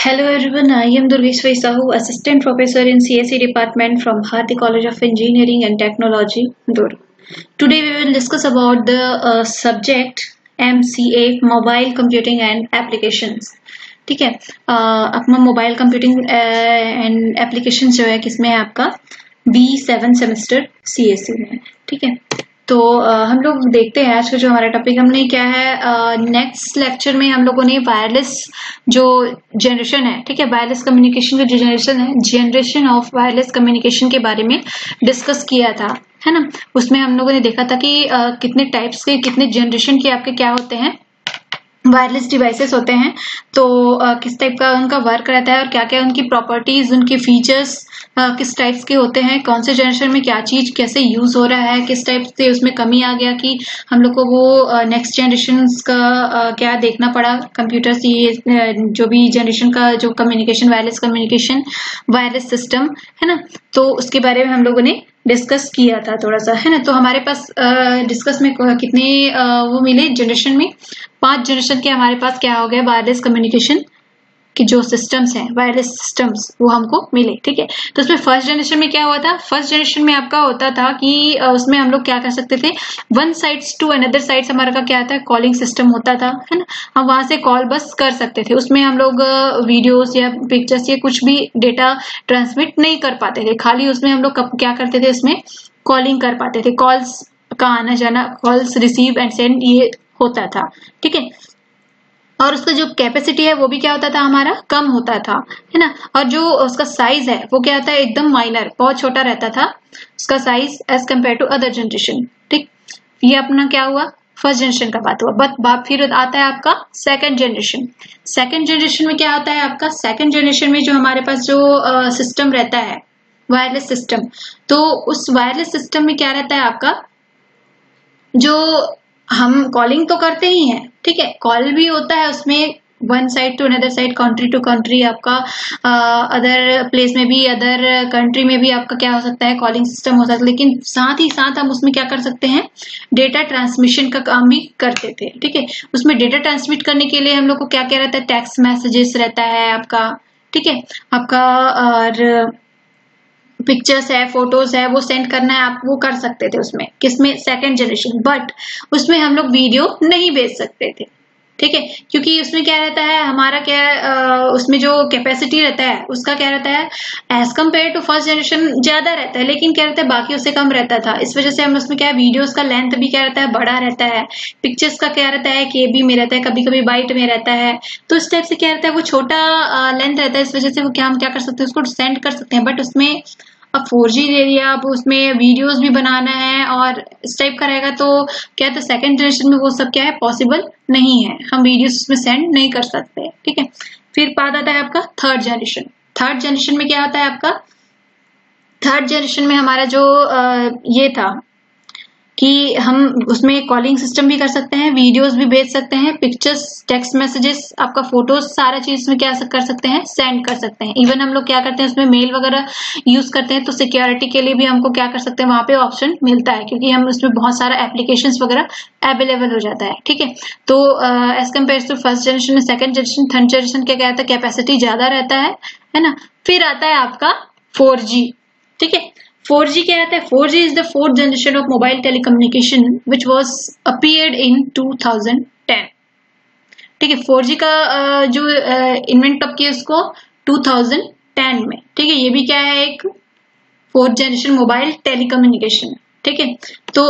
Hello everyone, I am Durgeshwari Sahu, Assistant Professor in CSE Department from Bharati College of Engineering and Technology, Durg. Today we will discuss about the subject MCA, Mobile Computing and Applications. ठीक है, अपना mobile computing and application जो है किसमें है आपका B7 semester CSE में. ठीक है, तो हम लोग देखते हैं आज का जो हमारा टॉपिक हमने क्या है. नेक्स्ट लेक्चर में हम लोगों ने वायरलेस जो जनरेशन है, ठीक है, वायरलेस कम्युनिकेशन का जो जनरेशन है, जनरेशन ऑफ वायरलेस कम्युनिकेशन के बारे में डिस्कस किया था, है ना. उसमें हम लोगों ने देखा था कि कितने टाइप्स के, कितने जनरेशन के आपके क्या होते हैं, वायरलेस डिवाइसेस होते हैं. तो किस टाइप का उनका वर्क रहता है और क्या क्या उनकी प्रॉपर्टीज, उनके फीचर्स किस टाइप्स के होते हैं, कौन से जनरेशन में क्या चीज कैसे यूज हो रहा है, किस टाइप से उसमें कमी आ गया कि हम लोग को वो नेक्स्ट जनरेशन का क्या देखना पड़ा कंप्यूटर से, ये जो भी जनरेशन का जो communication, wireless communication, wireless system है ना. तो उसके बारे में हम लोगों ने डिस्कस किया था थोड़ा सा, है ना. तो हमारे पास डिस्कस में कितने वो मिले जनरेशन में, 5 जनरेशन के हमारे पास क्या हो गया, वायरलेस कम्युनिकेशन कि जो सिस्टम्स हैं, वायरलेस सिस्टम्स, वो हमको मिले. ठीक है, तो उसमें फर्स्ट जनरेशन में क्या हुआ था, फर्स्ट जनरेशन में आपका होता था कि उसमें हम लोग क्या कर सकते थे, one sides to another sides हमारा का क्या था, कॉलिंग सिस्टम होता था, है ना. हम वहां से कॉल बस कर सकते थे. उसमें हम लोग वीडियोस या पिक्चर्स या कुछ भी डेटा ट्रांसमिट नहीं कर पाते थे, खाली उसमें हम लोग क्या करते थे, उसमें कॉलिंग कर पाते थे, कॉल्स का आना जाना, कॉल्स रिसीव एंड सेंड ये होता था. ठीक है, और उसका जो कैपेसिटी है वो भी क्या होता था, हमारा कम होता था, है ना. और जो उसका साइज है वो क्या होता है, एकदम माइनर, बहुत छोटा रहता था उसका size as compare to other generation. ठीक, ये अपना क्या हुआ, फर्स्ट जनरेशन का बात हुआ. बट फिर आता है आपका सेकंड जनरेशन. सेकंड जनरेशन में क्या होता है आपका, सेकंड जनरेशन में जो हमारे पास जो सिस्टम रहता है, वायरलेस सिस्टम, तो उस वायरलेस सिस्टम में क्या रहता है आपका, जो हम कॉलिंग तो करते ही हैं, ठीक है, कॉल भी होता है उसमें, one side to another side, country to country, आपका अदर प्लेस में भी, अदर कंट्री में भी आपका क्या हो सकता है, कॉलिंग सिस्टम हो सकता है. लेकिन साथ ही साथ हम उसमें क्या कर सकते हैं, डेटा ट्रांसमिशन का काम भी करते थे. ठीक है, उसमें डेटा ट्रांसमिट करने के लिए हम लोग को क्या क्या रहता है, टेक्स्ट मैसेजेस रहता है आपका. ठीक है, आपका और पिक्चर्स है, फोटोज है, वो सेंड करना है, आप वो कर सकते थे उसमें, किसमें, सेकंड जनरेशन. बट उसमें हम लोग वीडियो नहीं भेज सकते थे. ठीक है, क्योंकि उसमें क्या रहता है हमारा, क्या उसमें जो कैपेसिटी रहता है उसका क्या रहता है, as compare to first generation ज्यादा रहता है, लेकिन क्या रहता है बाकी उससे कम रहता था. इस वजह से हम उसमें क्या है, वीडियोस का लेंथ भी क्या रहता है, बड़ा रहता है. पिक्चर्स का क्या रहता है, केबी में रहता है, कभी कभी बाइट में रहता है. तो इस टाइप से क्या रहता है, वो छोटा लेंथ रहता है. इस वजह से वो क्या, हम क्या कर सकते हैं, उसको सेंड कर सकते हैं. बट उसमें अब 4G दे दिया, अब उसमें वीडियोस भी बनाना है और इस टाइप का रहेगा, तो क्या है, सेकंड जनरेशन में वो सब क्या है, पॉसिबल नहीं है, हम वीडियोस उसमें सेंड नहीं कर सकते. ठीक है, फिर बाद आता है आपका थर्ड जनरेशन. थर्ड जनरेशन में क्या होता है आपका, थर्ड जनरेशन में हमारा जो ये था कि हम उसमें कॉलिंग सिस्टम भी कर सकते हैं, वीडियोस भी भेज सकते हैं, पिक्चर्स, टेक्स्ट मैसेजेस, आपका फोटोज, सारा चीज में क्या कर सकते हैं, सेंड कर सकते हैं. इवन हम लोग क्या करते हैं, उसमें मेल वगैरह यूज करते हैं, तो सिक्योरिटी के लिए भी हमको क्या कर सकते हैं, वहां पे ऑप्शन मिलता है, क्योंकि हम उसमें बहुत सारा एप्लीकेशंस वगैरह अवेलेबल हो जाता है. ठीक है, तो as compare to first generation, second generation, third generation क्या कहता है, कैपेसिटी ज्यादा रहता है ना. फिर आता है आपका 4G. ठीक है, 4G क्या आता है, 4G is the fourth generation of mobile telecommunication which was appeared in 2010. ठीक है, 4G का जो इन्वेंट कब किया उसको, 2010 में. ठीक है, ये भी क्या है, एक फोर्थ जनरेशन मोबाइल टेलीकम्युनिकेशन. ठीक है, तो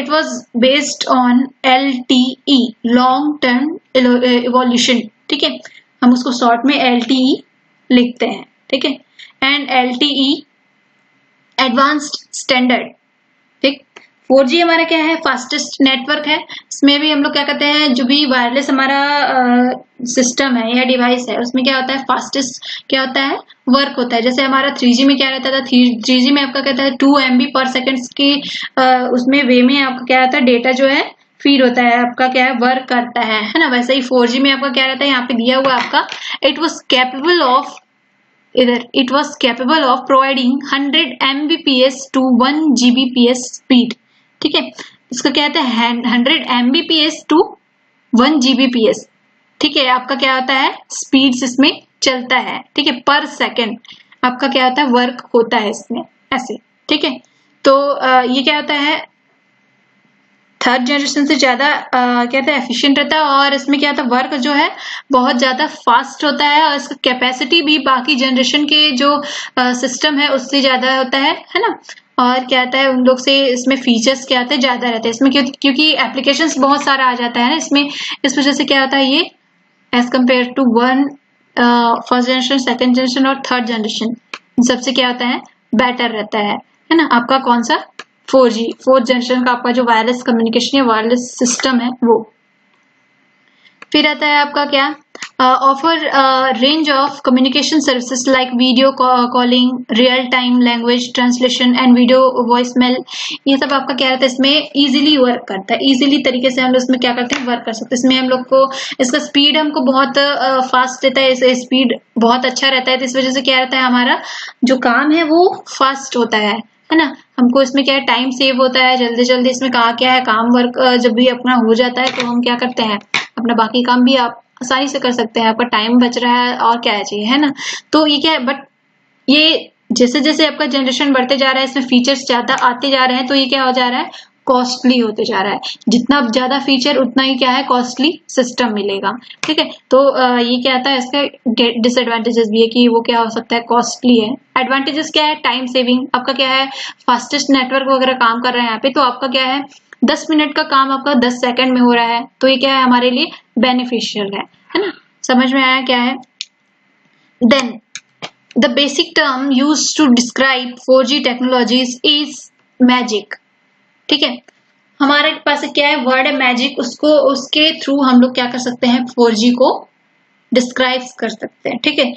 it was based on LTE, long term evolution. ठीक है, हम उसको शॉर्ट में LTE लिखते हैं. ठीक है, एंड LTE एडवांस्ड स्टैंडर्ड. ठीक, 4G हमारा क्या है, फास्टेस्ट नेटवर्क है. इसमें भी हम लोग क्या करते हैं, जो भी वायरलेस हमारा सिस्टम है या डिवाइस है, उसमें क्या होता है, फास्टेस्ट क्या होता है, वर्क होता है. जैसे हमारा 3G में क्या रहता था, 3G में आपका कहता है 2 MB पर सेकेंड की उसमें वे में आपका क्या रहता है, डेटा जो है फीड होता है, आपका क्या है, वर्क करता है ना. वैसे ही 4G में आपका क्या रहता है, यहाँ पे दिया हुआ आपका, इट वॉज कैपेबल ऑफ, इधर it was capable of providing 100 Mbps to 1 Gbps speed. ठीक है, इसका क्या कहते हैं, 100 Mbps to 1 Gbps. ठीक है, आपका क्या होता है, स्पीड्स इसमें चलता है, ठीक है, पर सेकंड आपका क्या होता है, वर्क होता है इसमें ऐसे, ठीक है। तो ये क्या होता है, थर्ड जनरेशन से ज्यादा क्या होता है, एफिशिएंट रहता है, और इसमें क्या होता है, वर्क जो है बहुत ज्यादा फास्ट होता है, और इसका कैपेसिटी भी बाकी जनरेशन के जो सिस्टम है उससे ज्यादा होता है ना। और क्या आता है उन लोग से, इसमें फीचर्स क्या आते हैं, ज्यादा रहते हैं इसमें, क्योंकि एप्लीकेशंस बहुत सारा आ जाता है ना इसमें, इस वजह से क्या होता है ये as compare to one first generation, second generation और थर्ड जनरेशन, इन सबसे क्या होता है, बेटर रहता है ना। आपका कौन सा, 4G, फोर्थ जनरेशन का आपका जो वायरलेस कम्युनिकेशन या वायरलेस सिस्टम है वो। फिर आता है आपका क्या, offer range of communication services like video calling, real time language translation and video voice mail. ये सब आपका क्या रहता है, इसमें इजीली वर्क करता है, इजीली तरीके से हम लोग इसमें क्या करते हैं, वर्क कर सकते हैं। इसमें हम लोग को इसका स्पीड हमको बहुत फास्ट रहता है, स्पीड बहुत अच्छा रहता है, तो इस वजह से क्या रहता है, हमारा जो काम है वो फास्ट होता है ना। हमको इसमें क्या है, टाइम सेव होता है, जल्दी जल्दी इसमें कहा क्या है, काम वर्क जब भी अपना हो जाता है तो हम क्या करते हैं, अपना बाकी काम भी आप आसानी से कर सकते हैं, आपका टाइम बच रहा है और क्या चाहिए, है ना। तो ये क्या है, बट ये जैसे जैसे आपका जनरेशन बढ़ते जा रहा है, इसमें फीचर्स ज्यादा आते जा रहे हैं, तो ये क्या हो जा रहा है, कॉस्टली होते जा रहा है। जितना ज्यादा फीचर उतना ही क्या है, कॉस्टली सिस्टम मिलेगा, ठीक है। तो ये क्या आता है, इसका डिसएडवांटेजेस भी है कि वो क्या हो सकता है, कॉस्टली है। एडवांटेजेस क्या है, टाइम सेविंग, आपका क्या है, फास्टेस्ट नेटवर्क वगैरह काम कर रहे हैं यहाँ पे, तो आपका क्या है, 10 मिनट का काम आपका 10 सेकंड में हो रहा है, तो ये क्या है, हमारे लिए बेनिफिशियल है ना। समझ में आया क्या है। Then the basic term used to describe 4G technologies is magic, ठीक है। हमारे पास क्या है, वर्ड है मैजिक, उसको उसके थ्रू हम लोग क्या कर सकते हैं, 4G को डिस्क्राइब कर सकते हैं, ठीक है।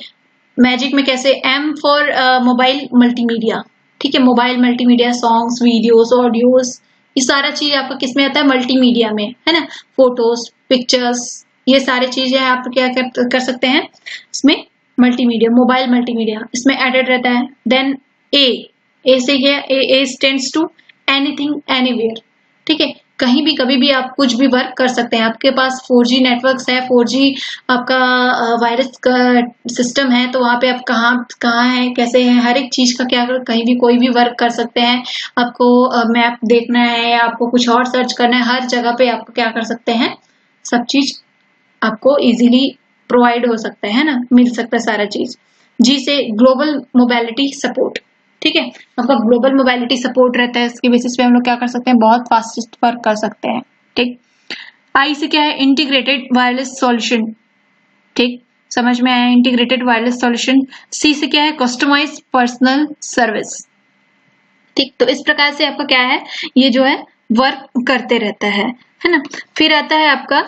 मैजिक में कैसे, M फॉर मोबाइल मल्टीमीडिया, ठीक है, mobile multimedia, songs, videos, audios, ये सारा चीज आपका किसमें आता है, मल्टीमीडिया में, है ना। फोटोज, पिक्चर्स, ये सारी चीजें आप क्या कर सकते हैं इसमें, मल्टीमीडिया, मोबाइल मल्टीमीडिया इसमें एडेड रहता है। देन ए से क्या, A stands to anything anywhere, ठीक है, कहीं भी कभी भी आप कुछ भी वर्क कर सकते हैं। आपके पास 4G नेटवर्क्स है, 4G आपका वायरस का सिस्टम है, तो वहां पे आप कहाँ है, कैसे है, हर एक चीज का क्या, कहीं भी कोई भी वर्क कर सकते हैं। आपको मैप देखना है या आपको कुछ और सर्च करना है, हर जगह पे आपको क्या कर सकते हैं, सब चीज आपको इजीली प्रोवाइड हो सकता है ना, मिल सकता है सारा चीज। जी से ग्लोबल मोबिलिटी सपोर्ट, ठीक है, आपका ग्लोबल मोबिलिटी सपोर्ट रहता है, इसके बेसिस पे हम लोग क्या कर सकते हैं, बहुत फास्टेस्ट वर्क कर सकते हैं, ठीक। आई से क्या है, इंटीग्रेटेड वायरलेस सॉल्यूशन, ठीक, समझ में आया, इंटीग्रेटेड वायरलेस सॉल्यूशन। सी से क्या है, कस्टमाइज्ड पर्सनल सर्विस, ठीक। तो इस प्रकार से आपका क्या है, ये जो है वर्क करते रहता है ना। फिर आता है आपका,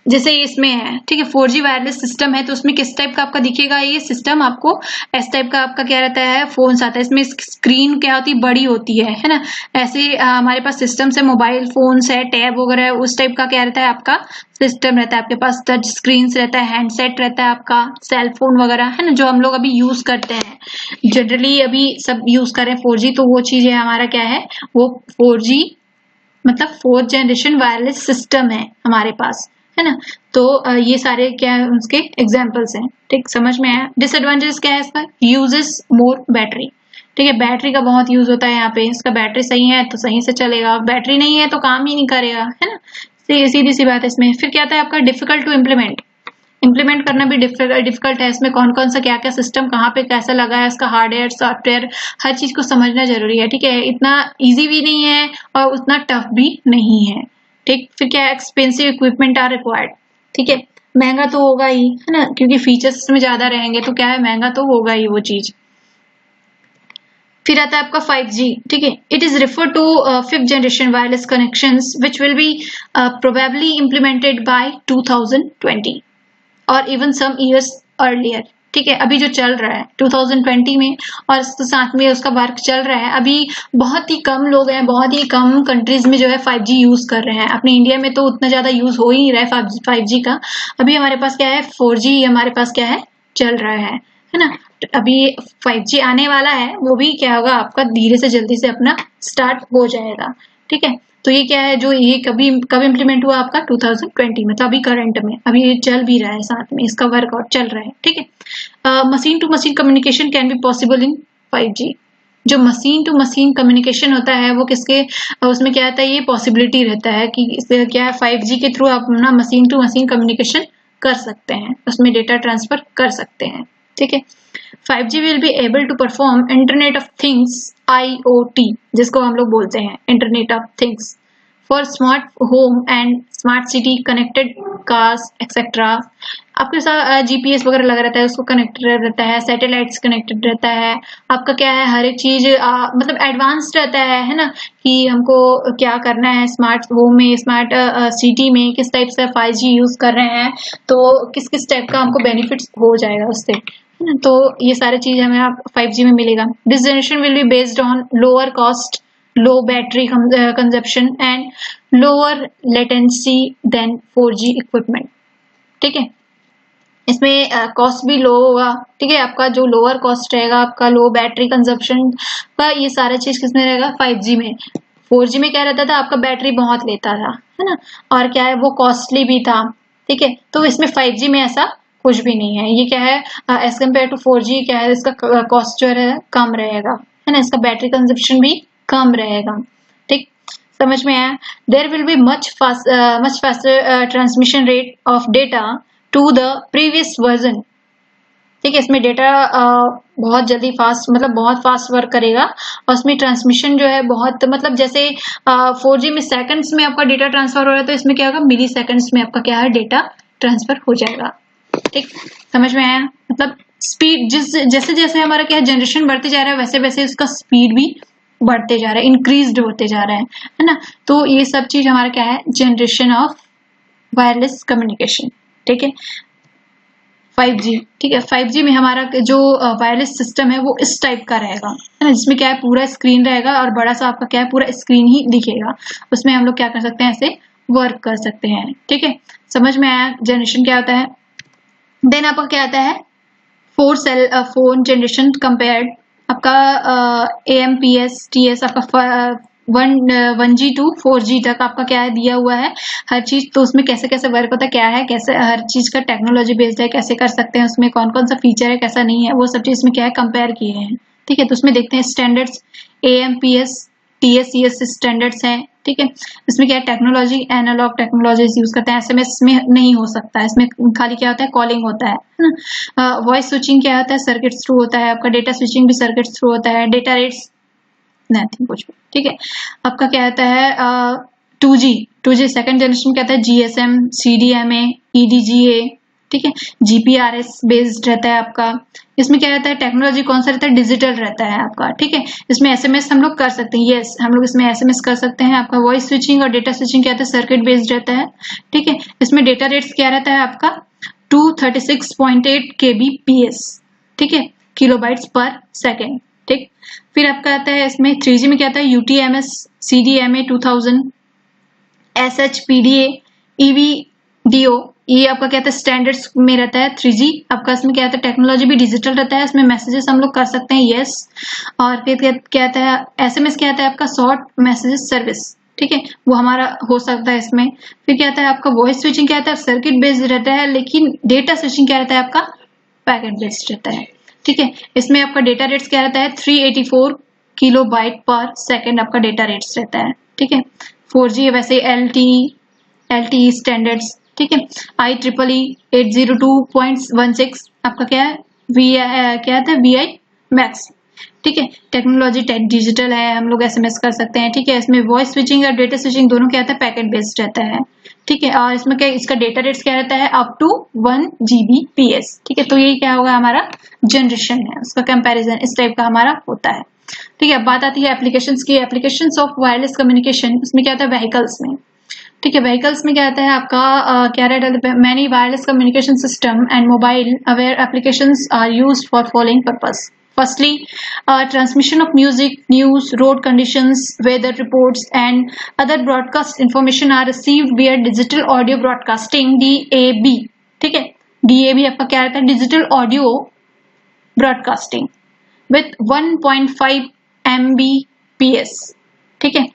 जैसे इसमें है, ठीक है, 4G वायरलेस सिस्टम है, तो उसमें किस टाइप का आपका दिखेगा ये सिस्टम, आपको इस टाइप का आपका क्या रहता है, फोन्स आता है, इसमें स्क्रीन क्या होती है, बड़ी होती है ना। ऐसे हमारे पास सिस्टम है, मोबाइल फोन्स है, टैब वगैरह, उस टाइप का क्या रहता है, आपका सिस्टम रहता है। आपके पास टच स्क्रीन रहता है, हैंडसेट रहता है, आपका सेल फोन वगैरह, है ना, जो हम लोग अभी यूज करते हैं, जनरली अभी सब यूज कर रहे हैं 4G, तो वो चीज है हमारा क्या है, वो 4G मतलब 4th जनरेशन वायरलेस सिस्टम है हमारे पास, है ना। तो ये सारे क्या है, उसके एग्जांपल्स हैं, ठीक, समझ में आया। डिसएडवांटेज क्या है इसका, यूजेस मोर बैटरी, ठीक है, बैटरी का बहुत यूज होता है यहाँ पे, इसका बैटरी सही है तो सही से चलेगा, बैटरी नहीं है तो काम ही नहीं करेगा, है ना, सीधी सी बात है इसमें। फिर क्या आता है आपका, डिफिकल्ट टू इम्प्लीमेंट करना भी डिफिकल्ट है, इसमें कौन कौन सा क्या क्या सिस्टम कहाँ पे कैसा लगा है, इसका हार्डवेयर सॉफ्टवेयर हर चीज को समझना जरूरी है, ठीक है, इतना इजी भी नहीं है और उतना टफ भी नहीं है, ठीक। फिर क्या, एक्सपेंसिव इक्विपमेंट आर रिक्वायर्ड, ठीक है, महंगा तो होगा ही, है ना, क्योंकि फीचर्स इसमें ज्यादा रहेंगे तो क्या है, महंगा तो होगा ही वो चीज। फिर आता है आपका 5G, ठीक है, it is refer to 5th generation wireless connections which will be probably implemented by 2020 और इवन सम इयर्स अर्लियर, ठीक है, अभी जो चल रहा है 2020 में, और साथ में उसका वर्क चल रहा है। अभी बहुत ही कम लोग हैं, बहुत ही कम कंट्रीज में जो है 5G यूज कर रहे हैं, अपने इंडिया में तो उतना ज्यादा यूज हो ही नहीं रहा है 5G का। अभी हमारे पास क्या है, 4G हमारे पास क्या है, चल रहा है ना। अभी 5G आने वाला है, वो भी क्या होगा आपका, धीरे से जल्दी से अपना स्टार्ट हो जाएगा, ठीक है। तो ये क्या है, जो ये कब इम्प्लीमेंट हुआ आपका 2020, मतलब अभी करंट में, अभी ये चल भी रहा है, साथ में इसका वर्कआउट चल रहा है, ठीक है। Machine to machine communication can be possible in 5G। जो मशीन टू मशीन कम्युनिकेशन होता है वो किसके, उसमें क्या होता है, ये पॉसिबिलिटी रहता है कि क्या है, 5G के थ्रू आप अपना मशीन टू मशीन कम्युनिकेशन कर सकते हैं, उसमें डेटा ट्रांसफर कर सकते हैं, ठीक है। 5G will be able to perform internet of things, IoT, जिसको हम लोग बोलते हैं internet of things, for smart home and smart city, connected cars etcetera. आपके साथ GPS वगैरह लगा रहता है, उसको कनेक्टेड रहता है, सैटेलाइट्स कनेक्टेड रहता है, आपका क्या है, हर एक चीज मतलब एडवांस्ड रहता है ना, कि हमको क्या करना है स्मार्ट होम में, स्मार्ट सिटी में किस टाइप से 5G यूज कर रहे हैं, तो किस किस टाइप का हमको बेनिफिट्स हो जाएगा उससे, है ना। तो ये सारी चीज हमें आप 5G में मिलेगा। This generation will be based on lower cost, low battery consumption and lower latency than 4G equipment, ठीक है। इसमें कॉस्ट भी लो होगा, ठीक है, आपका जो लोअर कॉस्ट रहेगा, आपका लो बैटरी कंजप्शन का, ये सारा चीज किसमें रहेगा, 5G में। 4G में क्या रहता था, आपका बैटरी बहुत लेता था, है ना, और क्या है, वो कॉस्टली भी था, ठीक है। तो इसमें 5G में ऐसा कुछ भी नहीं है, ये क्या है, एज कम्पेयर टू 4G क्या है, इसका कॉस्ट जो है कम रहेगा, है ना, इसका बैटरी कंजप्शन भी कम रहेगा, ठीक, समझ में आया। There will be much faster transmission rate of data to the previous version, ठीक है। इसमें डेटा बहुत जल्दी फास्ट, मतलब बहुत फास्ट वर्क करेगा, और उसमें ट्रांसमिशन जो है बहुत, मतलब जैसे 4G में सेकंड्स में आपका डेटा ट्रांसफर हो रहा है, तो इसमें क्या होगा, मिली सेकंड्स में आपका क्या है, डेटा ट्रांसफर हो जाएगा, ठीक, समझ में आया। मतलब स्पीड जैसे जैसे हमारा क्या है, जनरेशन बढ़ते जा रहा है, वैसे वैसे इसका स्पीड भी बढ़ते जा रहा है, इंक्रीज्ड होते जा रहा है ना। तो ये सब चीज हमारा क्या है, जनरेशन ऑफ वायरलेस कम्युनिकेशन, ठीक है। 5G, ठीक है, 5G में हमारा जो वायरलेस सिस्टम है वो इस टाइप का रहेगा, है ना, जिसमें क्या है, पूरा स्क्रीन रहेगा, और बड़ा सा आपका क्या है, पूरा स्क्रीन ही दिखेगा, उसमें हम लोग क्या कर सकते हैं, ऐसे वर्क कर सकते हैं, ठीक है। समझ में आया जनरेशन क्या होता है। देन आपका क्या आता है, 4 सेल फोन जनरेशन कंपेयर्ड, आपका AMPS TS आपका 1G टू 4G तक आपका क्या है, दिया हुआ है हर चीज। तो उसमें कैसे कैसे वर्क होता है, क्या है, कैसे हर चीज का टेक्नोलॉजी बेस्ड है, कैसे कर सकते हैं, उसमें कौन कौन सा फीचर है, कैसा नहीं है, वो सब चीज में क्या है, कंपेयर किए हैं, ठीक है। तो उसमें देखते हैं स्टैंडर्ड्स, AMPS TS स्टैंडर्ड्स हैं, ठीक है। इसमें क्या है, टेक्नोलॉजी एनालॉग टेक्नोलॉजीज यूज करते हैं, SMS में नहीं हो सकता है, इसमें खाली क्या होता है, कॉलिंग होता है ना। वॉइस स्विचिंग क्या होता है, सर्किट थ्रू होता है, आपका डेटा स्विचिंग भी सर्किट थ्रू होता है, डेटा रेट्स नथिंग कुछ भी, ठीक है। आपका क्या होता है 2G सेकंड जनरेशन क्या होता है, GSM CDMA EDGA, ठीक है। GPRS बेस्ड रहता है आपका। इसमें क्या रहता है, टेक्नोलॉजी कौन सा रहता है, डिजिटल रहता है आपका, ठीक है। इसमें SMS हम लोग कर सकते हैं, यस हम लोग इसमें SMS कर सकते हैं। आपका वॉइस स्विचिंग और डेटा स्विचिंग क्या रहता है, सर्किट बेस्ड रहता है, ठीक है। इसमें डेटा रेट्स क्या रहता है आपका 236.8 kbps, ठीक है, किलोबाइट्स पर सेकेंड, ठीक। फिर आपका आता है इसमें 3G में क्या आता है, UTMS CDMA 2000 SHPDA EVDO, ये आपका क्या आता है, स्टैंडर्ड्स में रहता है 3G आपका। इसमें क्या आता है, टेक्नोलॉजी भी डिजिटल रहता है, इसमें मैसेजेस हम लोग कर सकते हैं, यस। और फिर क्या आता है, SMS क्या आता है आपका, शॉर्ट मैसेजेस सर्विस, ठीक है, वो हमारा हो सकता है इसमें। फिर क्या आता है आपका वॉइस स्विचिंग, क्या आता है, सर्किट बेस्ड रहता है, लेकिन डेटा स्विचिंग क्या रहता है आपका, पैकेट बेस्ड रहता है, ठीक है। इसमें आपका डेटा रेट्स क्या रहता है, 384 किलोबाइट पर सेकेंड आपका डेटा रेट्स रहता है, ठीक है। 4G वैसे LTE स्टैंडर्ड्स, ठीक है। IEEE 802.16 आपका क्या है, क्या आता है, VI मैक्स, ठीक है। टेक्नोलॉजी डिजिटल है, हम लोग SMS कर सकते हैं, ठीक है। इसमें वॉइस स्विचिंग और डेटा स्विचिंग दोनों क्या आता है, पैकेट बेस्ड रहता है, ठीक है। और इसमें क्या, इसका डेटा रेट्स क्या रहता है, अप टू 1 Gbps, ठीक है। तो ये क्या होगा, हमारा जनरेशन है, उसका कंपैरिजन इस टाइप का हमारा होता है, ठीक है। अब बात आती है एप्लीकेशंस की, एप्लीकेशंस ऑफ वायरलेस कम्युनिकेशन। उसमें क्या होता है, व्हीकल्स में, ठीक है। व्हीकल्स में क्या आता है आपका, क्या रहता है, many wireless communication system and mobile aware applications are used for following purpose. Firstly, transmission of music, news, road conditions, weather reports, and other broadcast information are received via digital audio broadcasting (DAB). ठीक है, DAB आपका क्या रहता है, digital audio broadcasting with 1.5 Mbps, ठीक है।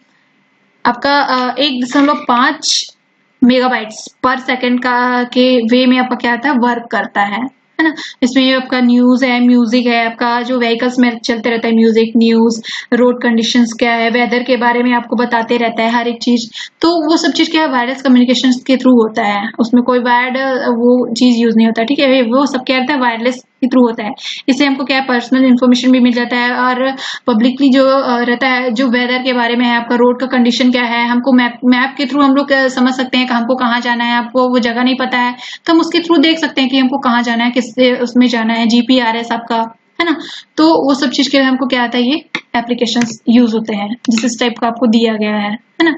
आपका 1.5 megabytes पर सेकंड का के वे में आपका क्या आता है, वर्क करता है ना। इसमें आपका न्यूज है, म्यूजिक है, आपका जो व्हीकल्स में चलते रहता है म्यूजिक, न्यूज, रोड कंडीशंस क्या है, वेदर के बारे में आपको बताते रहता है हर एक चीज। तो वो सब चीज क्या है, वायरलेस कम्युनिकेशन के थ्रू होता है, उसमें कोई वायर्ड वो चीज यूज नहीं होता, ठीक है। वो सब क्या रहता है, वायरलेस के थ्रू होता है। इससे हमको क्या है, पर्सनल इन्फॉर्मेशन भी मिल जाता है, और पब्लिकली जो रहता है, जो वेदर के बारे में है, आपका रोड का कंडीशन क्या है, हमको मैप के थ्रू हम लोग समझ सकते हैं कि हमको कहाँ जाना है। आपको वो जगह नहीं पता है तो हम उसके थ्रू देख सकते हैं कि हमको कहाँ जाना है, किससे उसमें जाना है, जीपीआरएस आपका है ना। तो वो सब चीज के लिए हमको क्या आता है, ये एप्लीकेशंस यूज होते हैं जिस इस टाइप का आपको दिया गया है ना।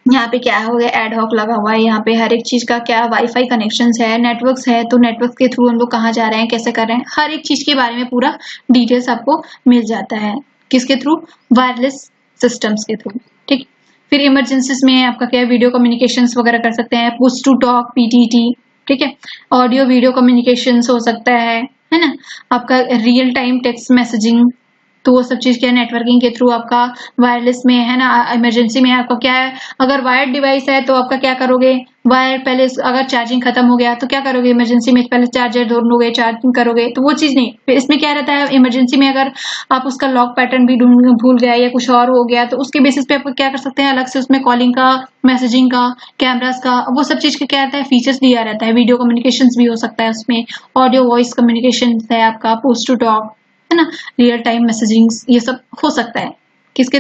यहाँ पे क्या हो गया, एडहॉक लगा हुआ है, यहाँ पे हर एक चीज का क्या, वाईफाई कनेक्शंस है, नेटवर्क्स है, तो नेटवर्क के थ्रू हम लोग कहाँ जा रहे हैं, कैसे कर रहे हैं, हर एक चीज के बारे में पूरा डिटेल्स आपको मिल जाता है। किसके थ्रू, वायरलेस सिस्टम्स के थ्रू, ठीक। फिर इमरजेंसीज में आपका क्या, वीडियो कम्युनिकेशंस वगैरह कर सकते हैं, पुश टू टॉक, पीटीटी, ठीक है। ऑडियो वीडियो कम्युनिकेशंस हो सकता है ना। आपका रियल टाइम टेक्स्ट मैसेजिंग, तो वो सब चीज क्या है, नेटवर्किंग के थ्रू आपका वायरलेस में है ना। इमरजेंसी में आपका क्या है, अगर वायर्ड डिवाइस है तो आपका क्या करोगे, वायर पहले अगर चार्जिंग खत्म हो गया तो क्या करोगे, इमरजेंसी में पहले चार्जर ढूंढोगे, चार्जिंग करोगे, तो वो चीज नहीं। फिर इसमें क्या रहता है, इमरजेंसी में अगर आप उसका लॉक पैटर्न भी भूल गया या कुछ और हो गया, तो उसके बेसिस पे आप क्या कर सकते हैं, अलग से उसमें कॉलिंग का, मैसेजिंग का, कैमरास का, वो सब चीज का क्या रहता है, फीचर्स दिया रहता है। वीडियो कम्युनिकेशन भी हो सकता है उसमें, ऑडियो वॉइस कम्युनिकेशन है आपका, पुश टू टॉक है ना, रियल टाइम मैसेजिंग, ये सब हो सकता है। किसके